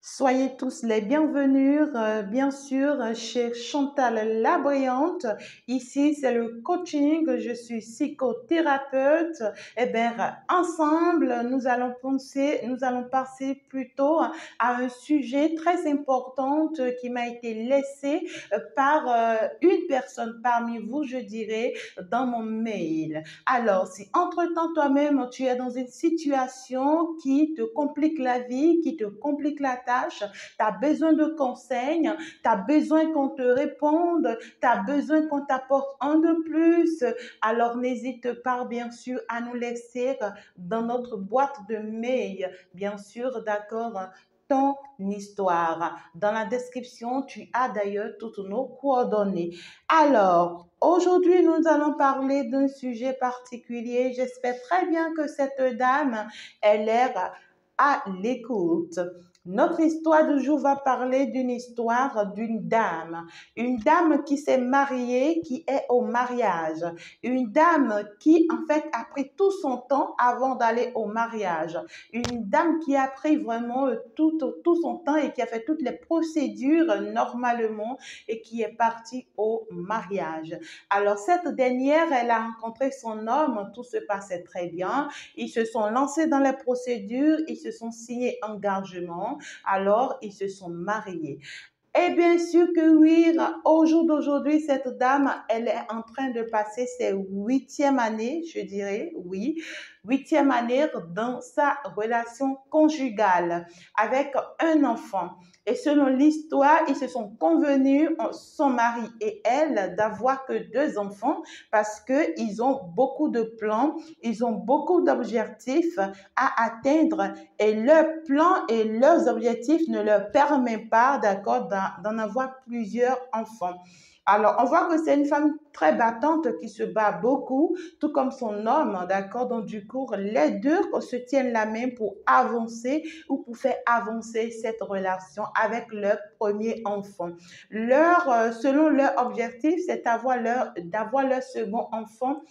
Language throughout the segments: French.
Soyez tous les bienvenus, bien sûr, chez Chantal la Brillante. Ici, c'est le coaching. Je suis psychothérapeute. Eh bien, ensemble, nous allons passer plutôt à un sujet très important qui m'a été laissé par une personne parmi vous, je dirais, dans mon mail. Alors, si entre-temps, toi-même, tu es dans une situation qui te complique la vie, qui te complique la tâche, tu as besoin de conseils, tu as besoin qu'on te réponde, tu as besoin qu'on t'apporte un de plus, alors n'hésite pas, bien sûr, à nous laisser dans notre boîte de mail, bien sûr, d'accord, ton histoire. Dans la description, tu as d'ailleurs toutes nos coordonnées. Alors, aujourd'hui, nous allons parler d'un sujet particulier. J'espère très bien que cette dame ait l'air à l'écoute. Notre histoire du jour va parler d'une histoire une dame qui s'est mariée, qui est au mariage, une dame qui en fait a pris tout son temps avant d'aller au mariage, une dame qui a pris vraiment tout son temps et qui a fait toutes les procédures normalement et qui est partie au mariage. Alors cette dernière, elle a rencontré son homme, tout se passait très bien, ils se sont lancés dans les procédures, ils se sont signés engagement, alors ils se sont mariés. Et bien sûr que oui, au jour d'aujourd'hui, cette dame, elle est en train de passer ses huitièmes années, je dirais, oui, huitième année dans sa relation conjugale avec un enfant. Et selon l'histoire, ils se sont convenus, son mari et elle, d'avoir que deux enfants parce qu'ils ont beaucoup de plans, ils ont beaucoup d'objectifs à atteindre et leurs plans et leurs objectifs ne leur permettent pas, d'accord, d'en avoir plusieurs enfants. Alors, on voit que c'est une femme très battante qui se bat beaucoup, tout comme son homme, d'accord? Donc, du coup, les deux se tiennent la main pour avancer ou pour faire avancer cette relation avec leur premier enfant. Selon leur objectif, c'est d'avoir leur second enfant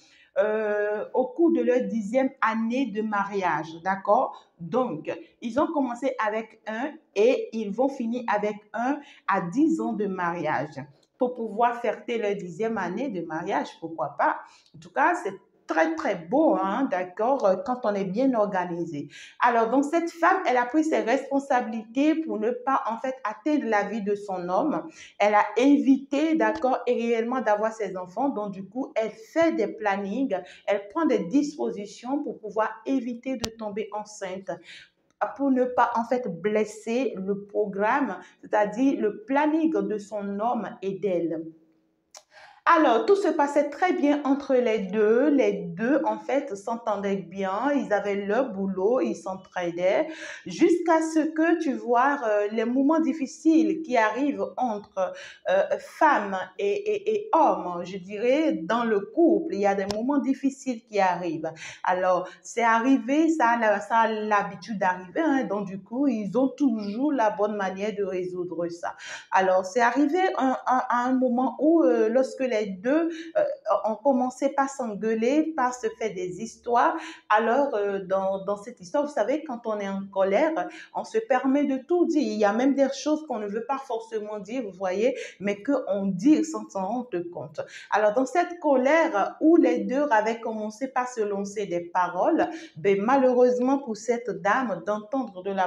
au cours de leur 10e année de mariage, d'accord? Donc, ils ont commencé avec un et ils vont finir avec un à 10 ans de mariage pour pouvoir fêter leur 10e année de mariage, pourquoi pas. En tout cas, c'est très, très beau, hein, d'accord, quand on est bien organisé. Alors, donc, cette femme, elle a pris ses responsabilités pour ne pas, en fait, atteindre la vie de son homme. Elle a évité, d'accord, et réellement d'avoir ses enfants. Donc, du coup, elle fait des plannings, elle prend des dispositions pour pouvoir éviter de tomber enceinte pour ne pas en fait blesser le programme, c'est-à-dire le planning de son homme et d'elle. Alors, tout se passait très bien entre les deux. Les deux, en fait, s'entendaient bien. Ils avaient leur boulot, ils s'entraidaient. Jusqu'à ce que tu vois les moments difficiles qui arrivent entre femmes et hommes, je dirais, dans le couple. Il y a des moments difficiles qui arrivent. Alors, c'est arrivé, ça a l'habitude d'arriver. Hein, donc, du coup, ils ont toujours la bonne manière de résoudre ça. Alors, c'est arrivé à un moment où, lorsque les deux ont commencé par s'engueuler, par se faire des histoires, alors dans cette histoire, vous savez, quand on est en colère, on se permet de tout dire. Il y a même des choses qu'on ne veut pas forcément dire, vous voyez, mais qu'on dit sans s'en rendre compte. Alors, dans cette colère où les deux avaient commencé par se lancer des paroles, ben, malheureusement pour cette dame, d'entendre de la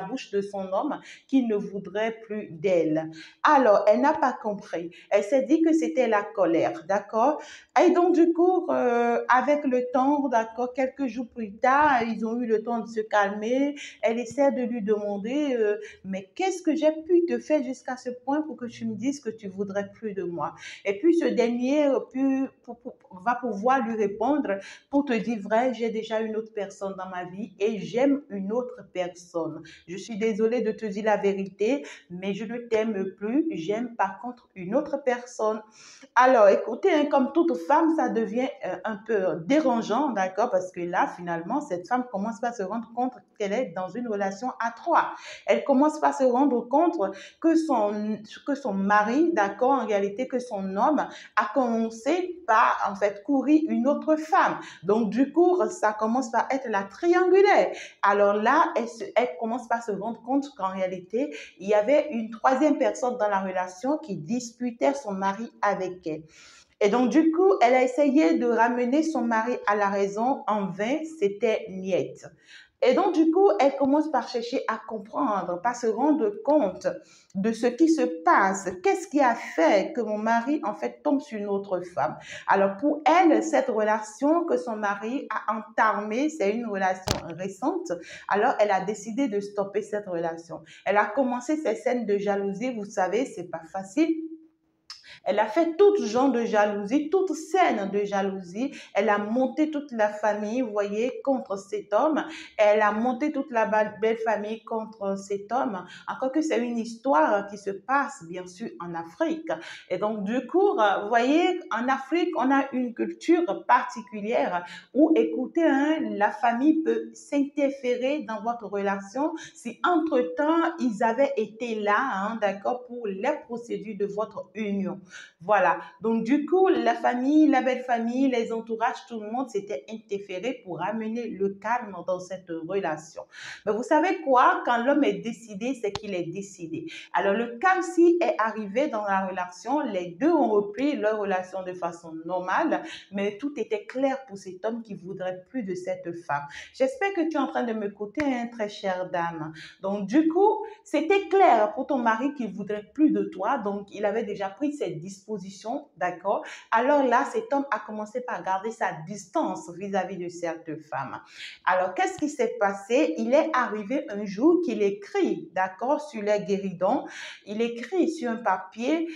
bouche de son homme qu'il ne voudrait plus d'elle. Alors, elle n'a pas compris. Elle s'est dit que c'était la colère, d'accord? Et donc, du coup, avec le temps, d'accord, quelques jours plus tard, ils ont eu le temps de se calmer. Elle essaie de lui demander, mais qu'est-ce que j'ai pu te faire jusqu'à ce point pour que tu me dises que tu voudrais plus de moi? Et puis, ce dernier va pouvoir lui répondre pour te dire vrai, j'ai déjà une autre personne dans ma vie et j'aime une autre personne. Je suis désolée de te dire la vérité, mais je ne t'aime plus. J'aime par contre une autre personne. Alors, écoutez, hein, comme toute femme, ça devient un peu dérangeant, d'accord? Parce que là, finalement, cette femme commence à se rendre compte qu'elle est dans une relation à trois. Elle commence par se rendre compte que son mari, d'accord, en réalité que son homme a commencé par en fait courir une autre femme. Donc du coup, ça commence par être la triangulaire. Alors là, elle commence par se rendre compte qu'en réalité, il y avait une troisième personne dans la relation qui disputait son mari avec elle. Et donc, du coup, elle a essayé de ramener son mari à la raison en vain, c'était niette. Et donc, du coup, elle commence par chercher à comprendre, par se rendre compte de ce qui se passe. Qu'est-ce qui a fait que mon mari, en fait, tombe sur une autre femme? Alors, pour elle, cette relation que son mari a entamée, c'est une relation récente. Alors, elle a décidé de stopper cette relation. Elle a commencé ces scènes de jalousie. Vous savez, c'est pas facile. Elle a fait tout genre de jalousie, toute scène de jalousie. Elle a monté toute la famille, vous voyez, contre cet homme. Elle a monté toute la belle famille contre cet homme. Encore que c'est une histoire qui se passe, bien sûr, en Afrique. Et donc, du coup, vous voyez, en Afrique, on a une culture particulière où, écoutez, hein, la famille peut s'interférer dans votre relation si entre-temps, ils avaient été là, hein, d'accord, pour les procédures de votre union. Voilà. Donc, du coup, la famille, la belle famille, les entourages, tout le monde s'était interféré pour amener le calme dans cette relation. Mais vous savez quoi? Quand l'homme est décidé, c'est qu'il est décidé. Alors, le calme, si est arrivé dans la relation, les deux ont repris leur relation de façon normale, mais tout était clair pour cet homme qui voudrait plus de cette femme. J'espère que tu es en train de m'écouter, hein, très chère dame. Donc, du coup, c'était clair pour ton mari qu'il voudrait plus de toi. Donc, il avait déjà pris ses dispositions, d'accord? Alors là, cet homme a commencé par garder sa distance vis-à-vis de cette femme. Alors, qu'est-ce qui s'est passé? Il est arrivé un jour qu'il écrit, d'accord, sur les guéridons. Il écrit sur un papier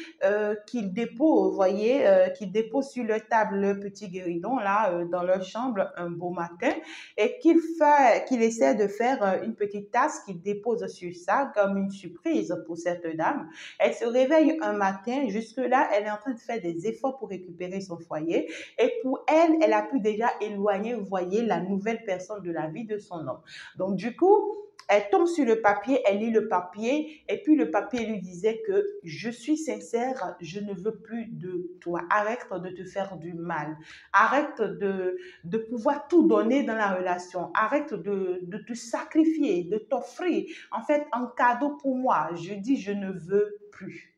qu'il dépose, vous voyez, qu'il dépose sur leur table, le petit guéridon, là, dans leur chambre, un beau matin, et qu'il essaie de faire une petite tasse qu'il dépose sur ça, comme une surprise pour cette dame. Elle se réveille un matin, jusque-là, elle est en train de faire des efforts pour récupérer son foyer. Et pour elle, elle a pu déjà éloigner, vous voyez, la nouvelle personne de la vie de son homme. Donc, du coup, elle tombe sur le papier, elle lit le papier, et puis le papier lui disait que je suis sincère, je ne veux plus de toi. Arrête de te faire du mal. Arrête de pouvoir tout donner dans la relation. Arrête de te sacrifier, de t'offrir, en fait, un cadeau pour moi. Je dis, je ne veux plus.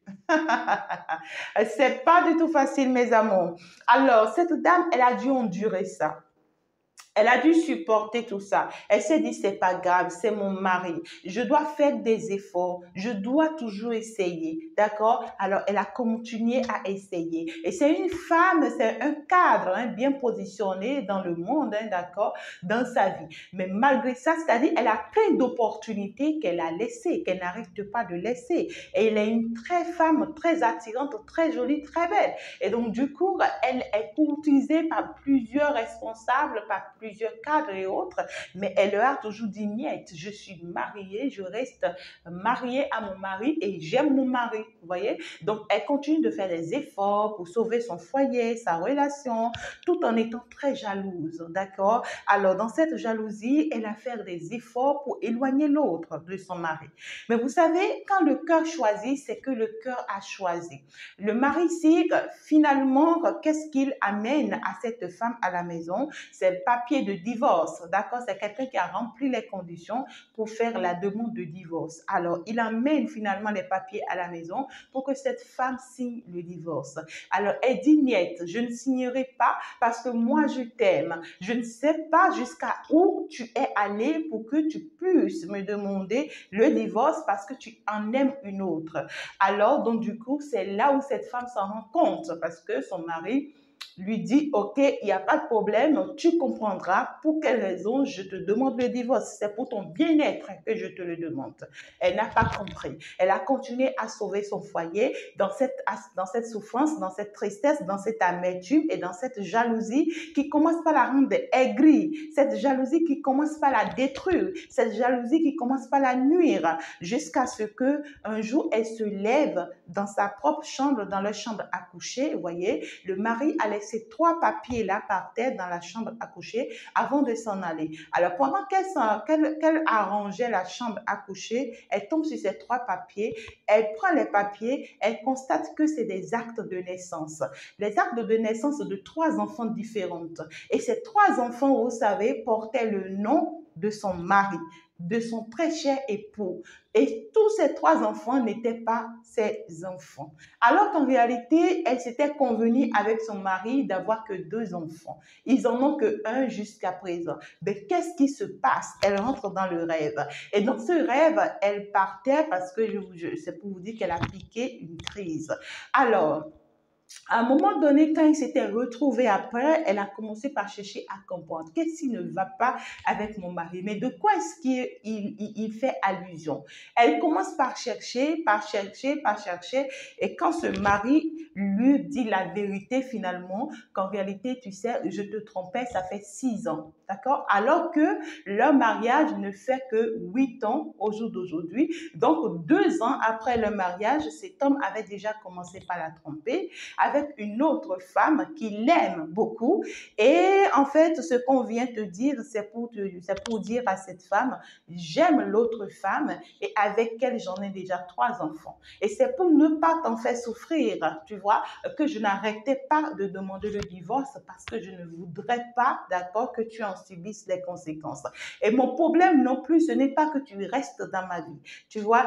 C'est pas du tout facile, mes amours. Alors, cette dame, elle a dû endurer ça. Elle a dû supporter tout ça. Elle s'est dit, c'est pas grave, c'est mon mari. Je dois faire des efforts. Je dois toujours essayer. D'accord? Alors, elle a continué à essayer. Et c'est une femme, c'est un cadre, hein, bien positionné dans le monde, hein, d'accord, dans sa vie. Mais malgré ça, c'est-à-dire, elle a plein d'opportunités qu'elle a laissées, qu'elle n'arrête pas de laisser. Et elle est une femme très attirante, très jolie, très belle. Et donc, du coup, elle est courtisée par plusieurs responsables, par plusieurs cadres et autres, mais elle leur a toujours dit, niet, je suis mariée, je reste mariée à mon mari et j'aime mon mari, vous voyez. Donc, elle continue de faire des efforts pour sauver son foyer, sa relation, tout en étant très jalouse, d'accord? Alors, dans cette jalousie, elle a fait des efforts pour éloigner l'autre de son mari. Mais vous savez, quand le cœur choisit, c'est que le cœur a choisi. Le mari ici, finalement, qu'est-ce qu'il amène à cette femme à la maison? C'est le papier de divorce, d'accord? C'est quelqu'un qui a rempli les conditions pour faire la demande de divorce. Alors, il amène finalement les papiers à la maison pour que cette femme signe le divorce. Alors, elle dit, niet, je ne signerai pas parce que moi, je t'aime. Je ne sais pas jusqu'à où tu es allé pour que tu puisses me demander le divorce parce que tu en aimes une autre. Alors, donc, du coup, c'est là où cette femme s'en rend compte parce que son mari lui dit, OK, il n'y a pas de problème, tu comprendras pour quelle raison je te demande le divorce. C'est pour ton bien-être que je te le demande. Elle n'a pas compris. Elle a continué à sauver son foyer dans cette souffrance, dans cette tristesse, dans cette amertume et dans cette jalousie qui commence par la rendre aigrie, cette jalousie qui commence par la détruire, cette jalousie qui commence par la nuire, jusqu'à ce que un jour elle se lève dans sa propre chambre, dans leur chambre à coucher, vous voyez, le mari a a laissé 3 papiers là par terre dans la chambre à coucher avant de s'en aller. Alors, pendant qu'elle arrangeait la chambre à coucher, elle tombe sur ces 3 papiers, elle prend les papiers, elle constate que c'est des actes de naissance. Les actes de naissance de 3 enfants différentes. Et ces 3 enfants, vous savez, portaient le nom de son mari, de son très cher époux. Et tous ces 3 enfants n'étaient pas ses enfants. Alors qu'en réalité, elle s'était convenue avec son mari d'avoir que 2 enfants. Ils en ont que un jusqu'à présent. Mais qu'est-ce qui se passe? Elle rentre dans le rêve. Et dans ce rêve, elle partait parce que c'est pour vous dire qu'elle a piqué une crise. Alors, à un moment donné, quand il s'était retrouvé après, elle a commencé par chercher à comprendre qu'est-ce qui ne va pas avec mon mari. Mais de quoi est-ce qu'il fait allusion? Elle commence par chercher, par chercher, par chercher. Et quand ce mari lui dit la vérité finalement, qu'en réalité, tu sais, je te trompais, ça fait 6 ans. D'accord? Alors que leur mariage ne fait que 8 ans au jour d'aujourd'hui. Donc, 2 ans après leur mariage, cet homme avait déjà commencé par la tromper avec une autre femme qui l'aime beaucoup. Et en fait, ce qu'on vient te dire, c'est pour dire à cette femme, j'aime l'autre femme et avec elle, j'en ai déjà 3 enfants. Et c'est pour ne pas t'en faire souffrir, tu vois, que je n'arrêtais pas de demander le divorce parce que je ne voudrais pas, d'accord, que tu en subisses les conséquences. Et mon problème non plus, ce n'est pas que tu restes dans ma vie. Tu vois,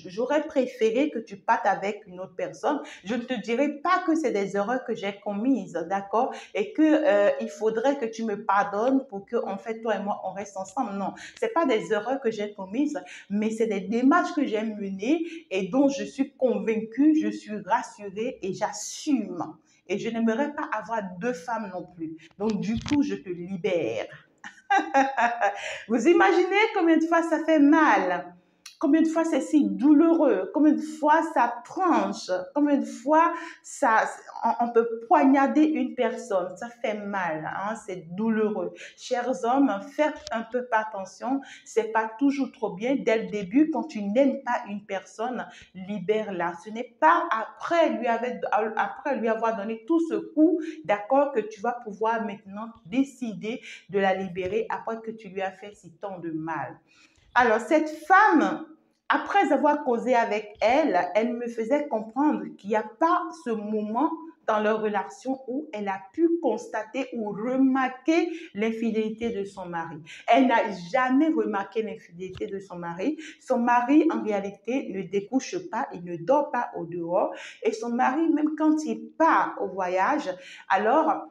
j'aurais préféré que tu partes avec une autre personne. Je ne te dirai pas que c'est des erreurs que j'ai commises, d'accord, et que il faudrait que tu me pardonnes pour que en fait toi et moi on reste ensemble. Non, c'est pas des erreurs que j'ai commises, mais c'est des démarches que j'ai menées et dont je suis convaincue, je suis rassurée et j'assume. Et je n'aimerais pas avoir 2 femmes non plus. Donc du coup, je te libère. Vous imaginez combien de fois ça fait mal? Combien de fois c'est si douloureux? Combien de fois ça tranche? Combien de fois on peut poignarder une personne? Ça fait mal, hein? C'est douloureux. Chers hommes, faites un peu attention. C'est pas toujours trop bien. Dès le début, quand tu n'aimes pas une personne, libère-la. Ce n'est pas après lui avoir donné tout ce coup, d'accord, que tu vas pouvoir maintenant décider de la libérer après que tu lui as fait si tant de mal. Alors, cette femme, après avoir causé avec elle, elle me faisait comprendre qu'il n'y a pas ce moment dans leur relation où elle a pu constater ou remarquer l'infidélité de son mari. Elle n'a jamais remarqué l'infidélité de son mari. Son mari, en réalité, ne découche pas, il ne dort pas au dehors. Et son mari, même quand il part au voyage, alors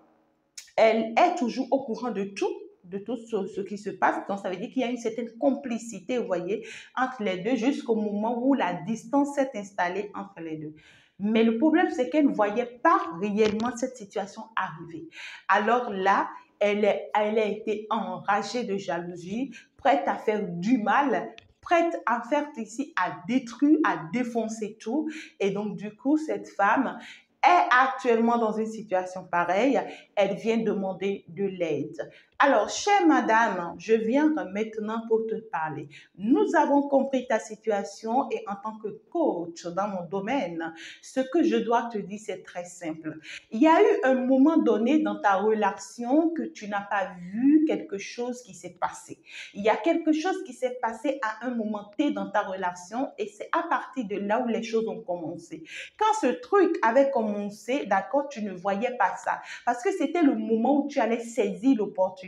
elle est toujours au courant de tout ce qui se passe. Donc, ça veut dire qu'il y a une certaine complicité, vous voyez, entre les deux jusqu'au moment où la distance s'est installée entre les deux. Mais le problème, c'est qu'elle ne voyait pas réellement cette situation arriver. Alors là, elle a été enragée de jalousie, prête à faire du mal, prête à faire ici, à détruire, à défoncer tout. Et donc, du coup, cette femme est actuellement dans une situation pareille, elle vient demander de l'aide. Alors, chère madame, je viens maintenant pour te parler. Nous avons compris ta situation et en tant que coach dans mon domaine, ce que je dois te dire, c'est très simple. Il y a eu un moment donné dans ta relation que tu n'as pas vu quelque chose qui s'est passé. Il y a quelque chose qui s'est passé à un moment T dans ta relation et c'est à partir de là où les choses ont commencé. Quand ce truc avait commencé, d'accord, tu ne voyais pas ça. Parce que c'était le moment où tu allais saisir l'opportunité,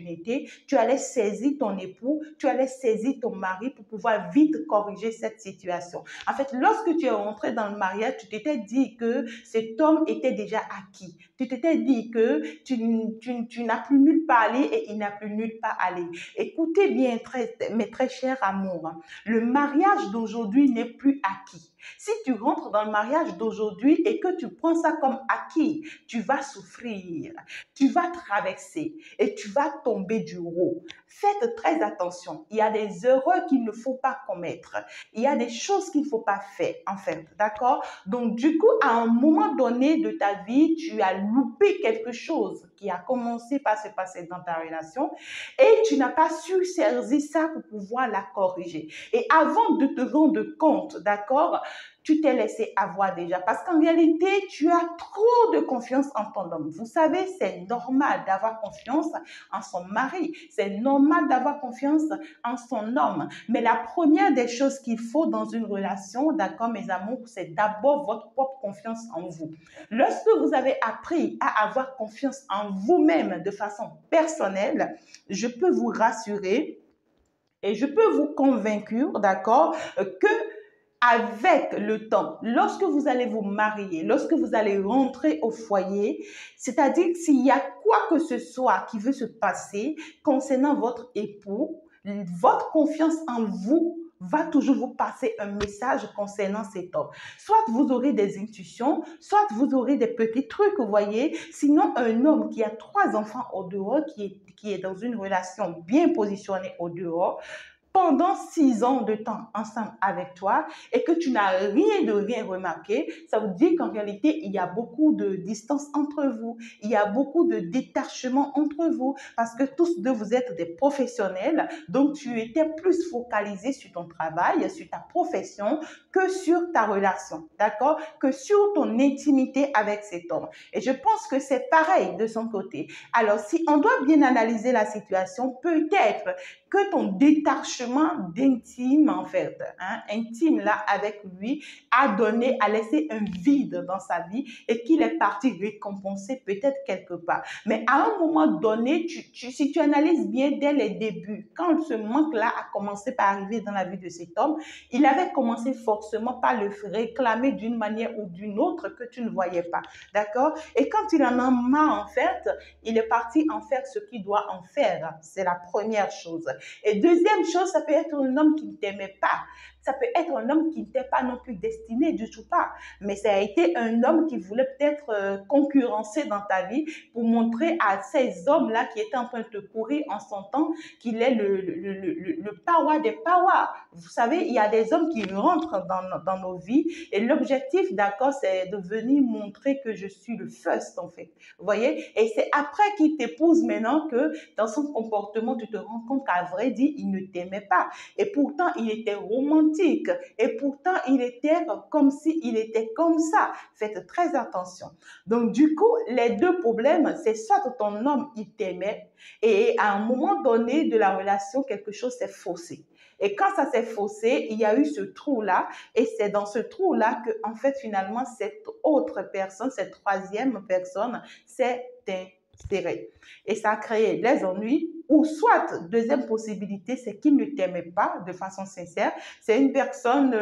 tu allais saisir ton époux, tu allais saisir ton mari pour pouvoir vite corriger cette situation. En fait, lorsque tu es rentré dans le mariage, tu t'étais dit que cet homme était déjà acquis. Tu t'étais dit que tu n'as plus nulle part aller et il n'a plus nulle part aller. Écoutez bien, mes très chers amours, le mariage d'aujourd'hui n'est plus acquis. Si tu rentres dans le mariage d'aujourd'hui et que tu prends ça comme acquis, tu vas souffrir, tu vas traverser et tu vas tomber du haut. Faites très attention. Il y a des erreurs qu'il ne faut pas commettre. Il y a des choses qu'il ne faut pas faire, en fait. D'accord? Donc, du coup, à un moment donné de ta vie, tu as loupé quelque chose qui a commencé par se passer dans ta relation et tu n'as pas su saisir ça pour pouvoir la corriger. Et avant de te rendre compte, d'accord, tu t'es laissé avoir déjà. Parce qu'en réalité, tu as trop de confiance en ton homme. Vous savez, c'est normal d'avoir confiance en son mari. C'est normal d'avoir confiance en son homme. Mais la première des choses qu'il faut dans une relation, d'accord, mes amours, c'est d'abord votre propre confiance en vous. Lorsque vous avez appris à avoir confiance en vous-même de façon personnelle, je peux vous rassurer et je peux vous convaincre, d'accord, que avec le temps, lorsque vous allez vous marier, lorsque vous allez rentrer au foyer, c'est-à-dire s'il y a quoi que ce soit qui veut se passer concernant votre époux, votre confiance en vous va toujours vous passer un message concernant cet homme. Soit vous aurez des intuitions, soit vous aurez des petits trucs, vous voyez. Sinon, un homme qui a 3 enfants au dehors, qui est dans une relation bien positionnée au dehors, pendant 6 ans de temps ensemble avec toi et que tu n'as rien de rien remarqué, ça veut dire qu'en réalité, il y a beaucoup de distance entre vous. Il y a beaucoup de détachement entre vous parce que tous deux, vous êtes des professionnels. Donc, tu étais plus focalisé sur ton travail, sur ta profession que sur ta relation, d'accord? Que sur ton intimité avec cet homme. Et je pense que c'est pareil de son côté. Alors, si on doit bien analyser la situation, peut-être que ton détachement d'intime, en fait, intime là avec lui, a laissé un vide dans sa vie et qu'il est parti récompenser peut-être quelque part. Mais à un moment donné, si tu analyses bien dès les débuts, quand ce manque-là a commencé par arriver dans la vie de cet homme, il avait commencé forcément par le réclamer d'une manière ou d'une autre que tu ne voyais pas. D'accord? Et quand il en a marre, en fait, il est parti en faire ce qu'il doit en faire. C'est la première chose. Et deuxième chose, ça peut être un homme qui ne t'aimait pas. Ça peut être un homme qui n'était pas non plus destiné du tout pas. Mais ça a été un homme qui voulait peut-être concurrencer dans ta vie pour montrer à ces hommes-là qui étaient en train de te courir en son temps qu'il est le power des powers. Vous savez, il y a des hommes qui rentrent dans nos vies et l'objectif, d'accord, c'est de venir montrer que je suis le first, en fait. Vous voyez? Et c'est après qu'il t'épouse maintenant que dans son comportement, tu te rends compte qu'à vrai dire, il ne t'aimait pas. Et pourtant, il était romantique. Et pourtant, il était comme s'il était comme ça. Faites très attention. Donc, du coup, les deux problèmes, c'est soit ton homme, il t'aimait, et à un moment donné de la relation, quelque chose s'est faussé. Et quand ça s'est faussé, il y a eu ce trou-là. Et c'est dans ce trou-là que, en fait, finalement, cette autre personne, cette troisième personne, s'est insérée. Et ça a créé des ennuis. Ou soit, deuxième possibilité, c'est qu'il ne t'aimait pas de façon sincère. C'est une personne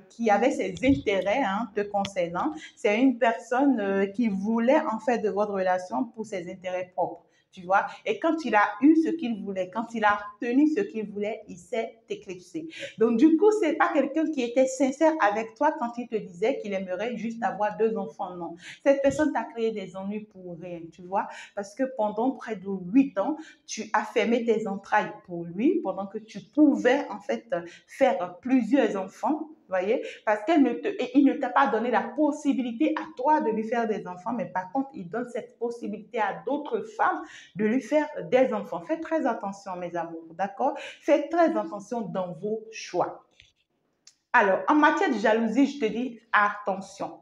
qui avait ses intérêts te concernant. C'est une personne qui voulait, en fait, de votre relation pour ses intérêts propres. Tu vois, et quand il a eu ce qu'il voulait, quand il a obtenu ce qu'il voulait, il s'est éclipsé. Donc, du coup, c'est pas quelqu'un qui était sincère avec toi quand il te disait qu'il aimerait juste avoir 2 enfants, non. Cette personne t'a créé des ennuis pour rien, tu vois, parce que pendant près de 8 ans, tu as fermé tes entrailles pour lui, pendant que tu pouvais, en fait, faire plusieurs enfants, voyez, parce qu'il ne t'a pas donné la possibilité à toi de lui faire des enfants, mais par contre, il donne cette possibilité à d'autres femmes de lui faire des enfants. Faites très attention, mes amours, d'accord? Faites très attention dans vos choix. Alors, en matière de jalousie, je te dis attention.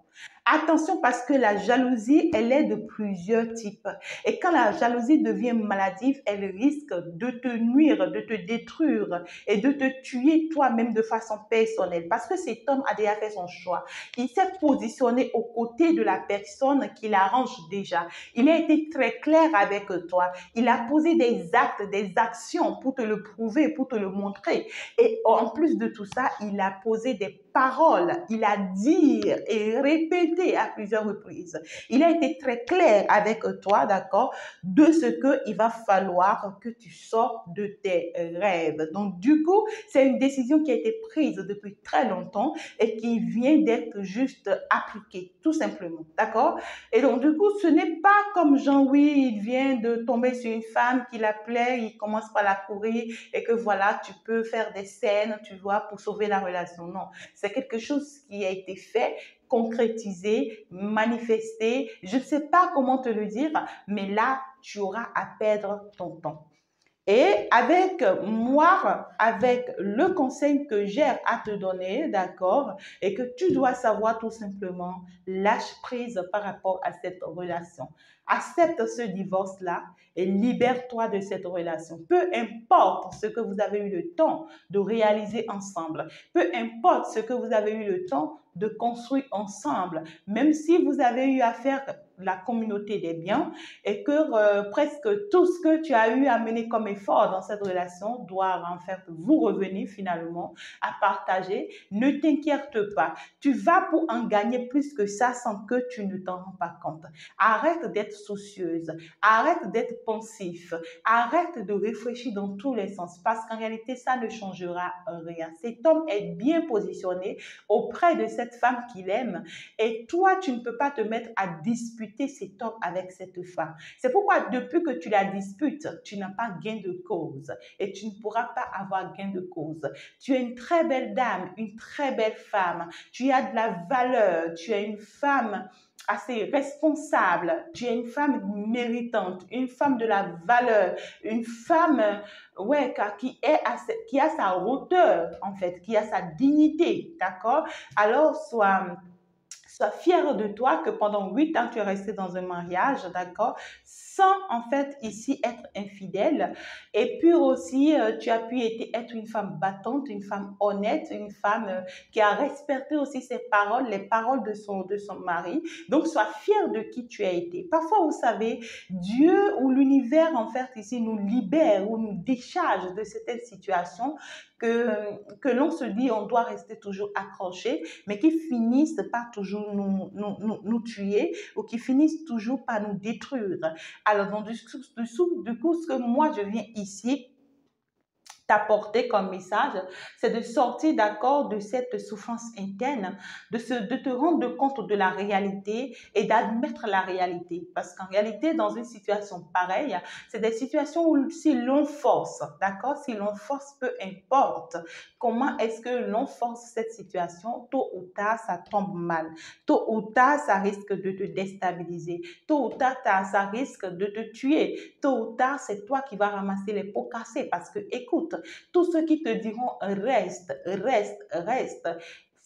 Attention parce que la jalousie, elle est de plusieurs types. Et quand la jalousie devient maladive, elle risque de te nuire, de te détruire et de te tuer toi-même de façon personnelle. Parce que cet homme a déjà fait son choix. Il s'est positionné aux côtés de la personne qui l'arrange déjà. Il a été très clair avec toi. Il a posé des actes, des actions pour te le prouver, pour te le montrer. Et en plus de tout ça, il a posé des paroles. Il a dit et répété à plusieurs reprises. Il a été très clair avec toi, d'accord, de ce qu'il va falloir que tu sortes de tes rêves. Donc, du coup, c'est une décision qui a été prise depuis très longtemps et qui vient d'être juste appliquée, tout simplement, d'accord? Et donc, du coup, ce n'est pas comme Jean-Oui, il vient de tomber sur une femme qui l'appelait, il commence par la courir et que voilà, tu peux faire des scènes, tu vois, pour sauver la relation. Non, c'est quelque chose qui a été fait, concrétisé, manifesté. Je ne sais pas comment te le dire, mais là, tu auras à perdre ton temps. Et avec moi, avec le conseil que j'ai à te donner, d'accord, et que tu dois savoir tout simplement, lâche prise par rapport à cette relation. Accepte ce divorce-là et libère-toi de cette relation. Peu importe ce que vous avez eu le temps de réaliser ensemble, peu importe ce que vous avez eu le temps de construire ensemble, même si vous avez eu à faire la communauté des biens et que presque tout ce que tu as eu à mener comme effort dans cette relation doit en fait vous revenir finalement à partager. Ne t'inquiète pas, tu vas pour en gagner plus que ça sans que tu ne t'en rends pas compte. Arrête d'être soucieuse, arrête d'être pensif, arrête de réfléchir dans tous les sens parce qu'en réalité, ça ne changera rien. Cet homme est bien positionné auprès de cette femme qu'il aime et toi, tu ne peux pas te mettre à disputer cet homme avec cette femme. C'est pourquoi depuis que tu la disputes, tu n'as pas gain de cause et tu ne pourras pas avoir gain de cause. Tu es une très belle dame, une très belle femme, tu as de la valeur, tu es une femme assez responsable, tu es une femme méritante, une femme de la valeur, une femme ouais, qui a sa hauteur en fait, qui a sa dignité, d'accord? Alors sois fière de toi que pendant 8 ans, tu es resté dans un mariage, d'accord, sans en fait ici être infidèle. Et puis aussi, tu as pu être une femme battante, une femme honnête, une femme qui a respecté aussi ses paroles, les paroles de son mari. Donc, sois fière de qui tu as été. Parfois, vous savez, Dieu ou l'univers en fait ici nous libère ou nous décharge de certaines situations que l'on se dit on doit rester toujours accroché, mais qui finissent par toujours nous tuer ou qui finissent toujours par nous détruire. Alors, donc, du coup, ce que moi, je viens ici t'apporter comme message, c'est de sortir d'accord de cette souffrance interne, de te rendre compte de la réalité et d'admettre la réalité. Parce qu'en réalité, dans une situation pareille, c'est des situations où si l'on force, d'accord, si l'on force, peu importe comment est-ce que l'on force cette situation, tôt ou tard, ça tombe mal. Tôt ou tard, ça risque de te déstabiliser. Tôt ou tard, ça risque de te tuer. Tôt ou tard, c'est toi qui vas ramasser les pots cassés. Parce que, écoute, tous ceux qui te diront reste, reste, reste,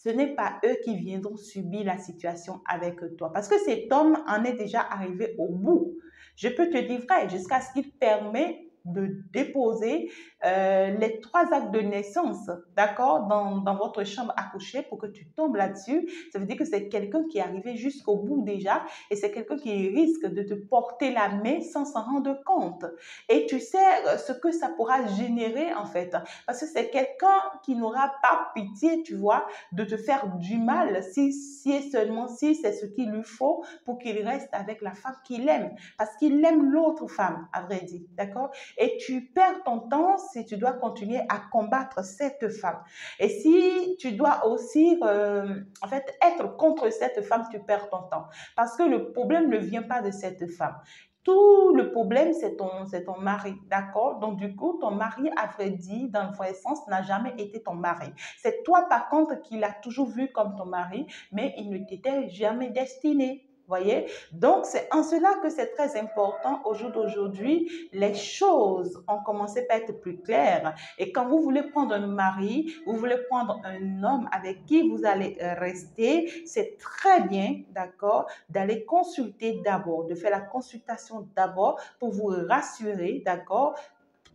ce n'est pas eux qui viendront subir la situation avec toi. Parce que cet homme en est déjà arrivé au bout. Je peux te dire vrai, jusqu'à ce qu'il permet de déposer les 3 actes de naissance, d'accord, dans votre chambre à coucher pour que tu tombes là-dessus. Ça veut dire que c'est quelqu'un qui est arrivé jusqu'au bout déjà et c'est quelqu'un qui risque de te porter la main sans s'en rendre compte. Et tu sais ce que ça pourra générer en fait. Parce que c'est quelqu'un qui n'aura pas pitié, tu vois, de te faire du mal si et seulement si c'est ce qu'il lui faut pour qu'il reste avec la femme qu'il aime. Parce qu'il aime l'autre femme, à vrai dire, d'accord? Et tu perds ton temps si tu dois continuer à combattre cette femme. Et si tu dois aussi, en fait, être contre cette femme, tu perds ton temps. Parce que le problème ne vient pas de cette femme. Tout le problème, c'est ton mari, d'accord? Donc, du coup, ton mari, à vrai dire, dans le vrai sens, n'a jamais été ton mari. C'est toi, par contre, qui l'as toujours vu comme ton mari, mais il ne t'était jamais destiné. Voyez? Donc, c'est en cela que c'est très important au jour d'aujourd'hui. Les choses ont commencé par être plus claires. Et quand vous voulez prendre un mari, vous voulez prendre un homme avec qui vous allez rester, c'est très bien, d'accord, d'aller consulter d'abord, de faire la consultation d'abord pour vous rassurer, d'accord,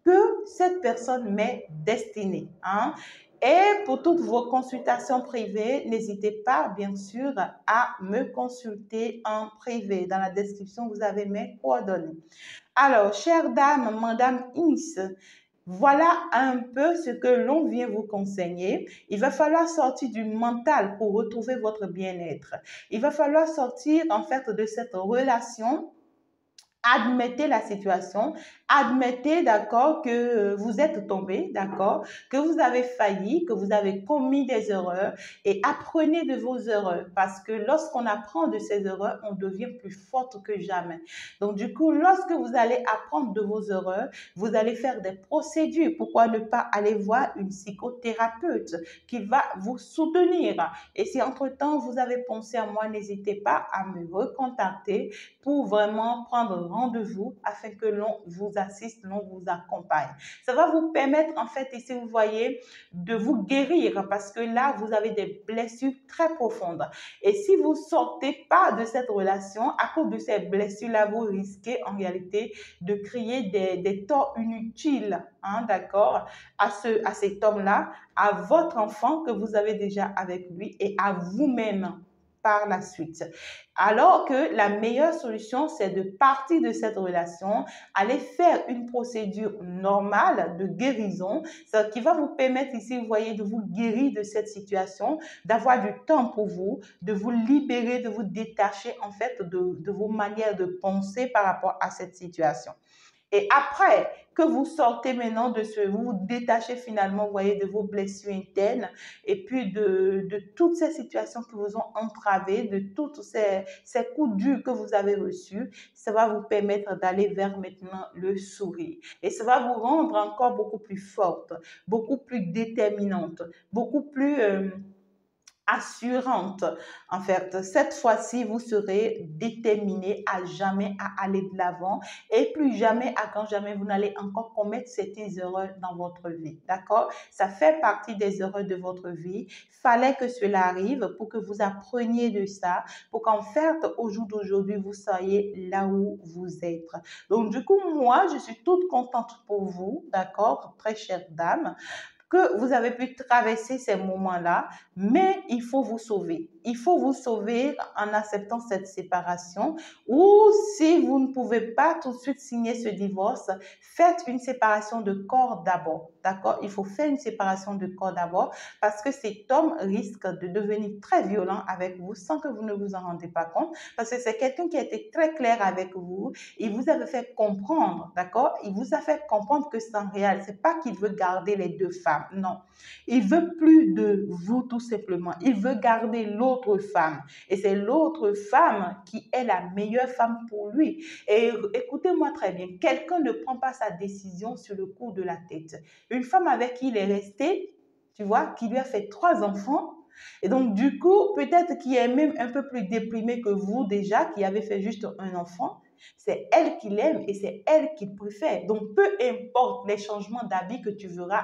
que cette personne m'est destinée. Hein? Et pour toutes vos consultations privées, n'hésitez pas, bien sûr, à me consulter en privé. Dans la description, vous avez mes coordonnées. Alors, chère dame, madame X, voilà un peu ce que l'on vient vous conseiller. Il va falloir sortir du mental pour retrouver votre bien-être. Il va falloir sortir, en fait, de cette relation. Admettez la situation, admettez, d'accord, que vous êtes tombé, d'accord, que vous avez failli, que vous avez commis des erreurs et apprenez de vos erreurs parce que lorsqu'on apprend de ses erreurs, on devient plus forte que jamais. Donc, du coup, lorsque vous allez apprendre de vos erreurs, vous allez faire des procédures. Pourquoi ne pas aller voir une psychothérapeute qui va vous soutenir? Et si entre-temps, vous avez pensé à moi, n'hésitez pas à me recontacter pour vraiment prendre rendez-vous afin que l'on vous assiste, l'on vous accompagne. Ça va vous permettre, en fait, ici, vous voyez, de vous guérir parce que là, vous avez des blessures très profondes. Et si vous ne sortez pas de cette relation, à cause de ces blessures-là, vous risquez en réalité de créer des torts inutiles, hein, d'accord, à cet homme-là, à votre enfant que vous avez déjà avec lui et à vous-même par la suite. Alors que la meilleure solution, c'est de partir de cette relation, aller faire une procédure normale de guérison, ce qui va vous permettre ici, vous voyez, de vous guérir de cette situation, d'avoir du temps pour vous, de vous libérer, de vous détacher en fait de vos manières de penser par rapport à cette situation. Et après que vous sortez maintenant vous vous détachez finalement, vous voyez, de vos blessures internes et puis de toutes ces situations qui vous ont entravé, de tous ces coups durs que vous avez reçus, ça va vous permettre d'aller vers maintenant le sourire. Et ça va vous rendre encore beaucoup plus forte, beaucoup plus déterminante, beaucoup plus assurante. En fait, cette fois-ci, vous serez déterminé à jamais à aller de l'avant et plus jamais, à quand jamais, vous n'allez encore commettre certaines erreurs dans votre vie. D'accord? Ça fait partie des erreurs de votre vie. Fallait que cela arrive pour que vous appreniez de ça, pour qu'en fait, au jour d'aujourd'hui, vous soyez là où vous êtes. Donc, du coup, moi, je suis toute contente pour vous, d'accord, très chère dame, que vous avez pu traverser ces moments-là, mais il faut vous sauver. Il faut vous sauver en acceptant cette séparation ou si vous ne pouvez pas tout de suite signer ce divorce, faites une séparation de corps d'abord. D'accord? Il faut faire une séparation de corps d'abord parce que cet homme risque de devenir très violent avec vous sans que vous ne vous en rendez pas compte parce que c'est quelqu'un qui a été très clair avec vous. Il vous avait fait comprendre, d'accord? Il vous a fait comprendre que c'est en réel. C'est pas qu'il veut garder les deux femmes, non. Il veut plus de vous tout simplement. Il veut garder l'autre femme. Et c'est l'autre femme qui est la meilleure femme pour lui. Et écoutez-moi très bien, quelqu'un ne prend pas sa décision sur le coup de la tête. Une femme avec qui il est resté, tu vois, qui lui a fait 3 enfants, et donc, du coup, peut-être qu'il est même un peu plus déprimé que vous déjà, qui avez fait juste un enfant. C'est elle qu'il aime et c'est elle qu'il préfère. Donc, peu importe les changements d'habits que tu feras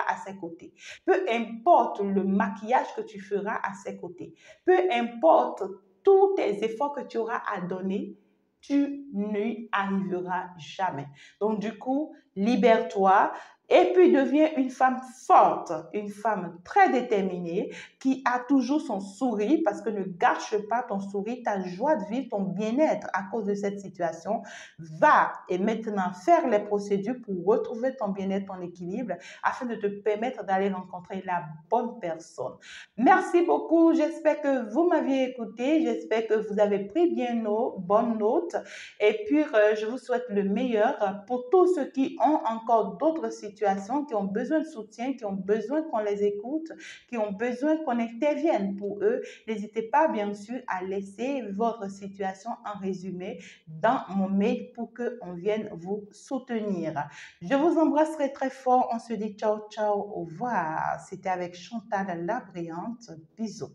à ses côtés. Peu importe le maquillage que tu feras à ses côtés. Peu importe tous tes efforts que tu auras à donner, tu n'y arriveras jamais. Donc, du coup, libère-toi, et puis deviens une femme forte, une femme très déterminée qui a toujours son sourire parce que ne gâche pas ton sourire, ta joie de vivre, ton bien-être à cause de cette situation. Va et maintenant faire les procédures pour retrouver ton bien-être, ton équilibre afin de te permettre d'aller rencontrer la bonne personne. Merci beaucoup. J'espère que vous m'aviez écouté. J'espère que vous avez pris bien nos bonnes notes. Et puis, je vous souhaite le meilleur pour tous ceux qui ont encore d'autres situations, qui ont besoin de soutien, qui ont besoin qu'on les écoute, qui ont besoin qu'on intervienne pour eux. N'hésitez pas, bien sûr, à laisser votre situation en résumé dans mon mail pour qu'on vienne vous soutenir. Je vous embrasserai très fort. On se dit ciao, ciao, au revoir. C'était avec Chantal la Brillante. Bisous.